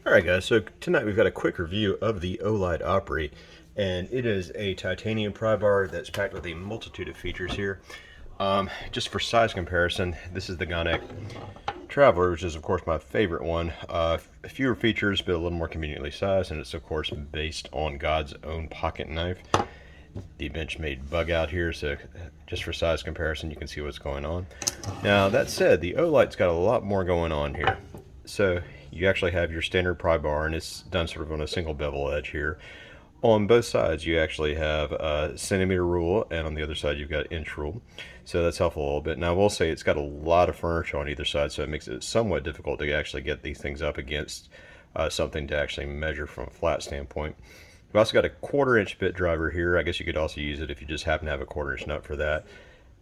Alright guys, so tonight we've got a quick review of the Olight Opry, and it is a titanium pry bar that's packed with a multitude of features here. Just for size comparison, this is the Gonek Traveler, which is of course my favorite one. Fewer features, but a little more conveniently sized, and it's of course based on God's own pocket knife. The Benchmade bug out here, so just for size comparison you can see what's going on. Now that said, the Olight's got a lot more going on here. So you actually have your standard pry bar, and it's done sort of on a single bevel edge here. On both sides you actually have a centimeter rule, and on the other side you've got inch rule, so that's helpful a little bit. Now I will say it's got a lot of furniture on either side, so it makes it somewhat difficult to actually get these things up against something to actually measure from a flat standpoint. We've also got a 1/4 inch bit driver here. I guess you could also use it if you just happen to have a 1/4 inch nut for that.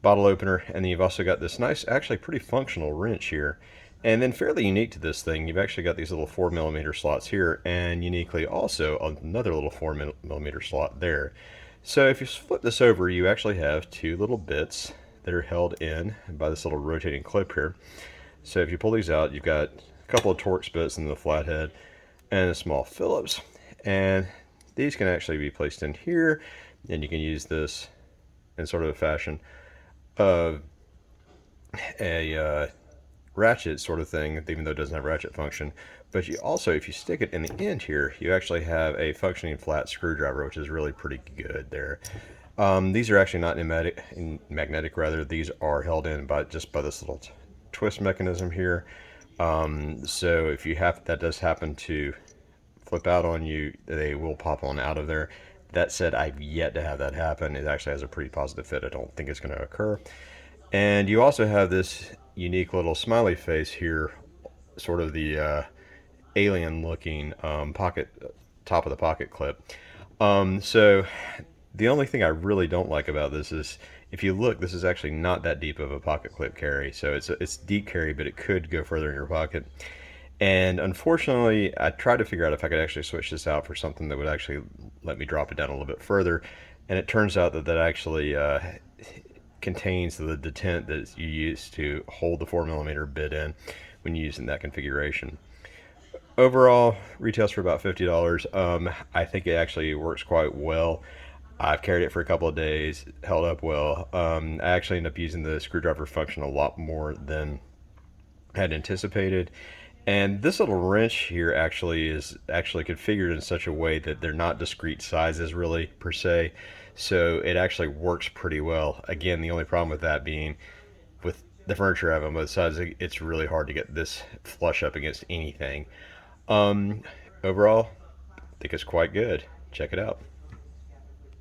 Bottle opener, and then you've also got this nice, actually pretty functional wrench here. And then fairly unique to this thing, you've actually got these little 4mm slots here, and uniquely also another little 4mm slot there. So if you flip this over, you actually have two little bits that are held in by this little rotating clip here. So if you pull these out, you've got a couple of Torx bits in the flathead and a small Phillips. And these can actually be placed in here, and you can use this in sort of a fashion of a ratchet sort of thing, even though it doesn't have ratchet function. But you also, if you stick it in the end here, you actually have a functioning flat screwdriver, which is really pretty good there. These are actually not magnetic rather. These are held in by just by this little twist mechanism here. So if you have, that does happen to flip out on you, they will pop on out of there. That said, I've yet to have that happen. It actually has a pretty positive fit. I don't think it's going to occur. And you also have this unique little smiley face here, sort of the alien looking pocket, top of the pocket clip. So the only thing I really don't like about this is, if you look, this is actually not that deep of a pocket clip carry. So it's deep carry, but it could go further in your pocket. And unfortunately, I tried to figure out if I could actually switch this out for something that would actually let me drop it down a little bit further. And it turns out that that actually contains the detent that you use to hold the 4mm bit in when you're using that configuration. Overall, retails for about $50. I think it actually works quite well. I've carried it for a couple of days, held up well. I actually end up using the screwdriver function a lot more than I had anticipated. And this little wrench here actually is actually configured in such a way that they're not discrete sizes really per se. So it actually works pretty well. Again, the only problem with that being with the furniture I have on both sides, it's really hard to get this flush up against anything. Um, Overall, I think it's quite good. Check it out.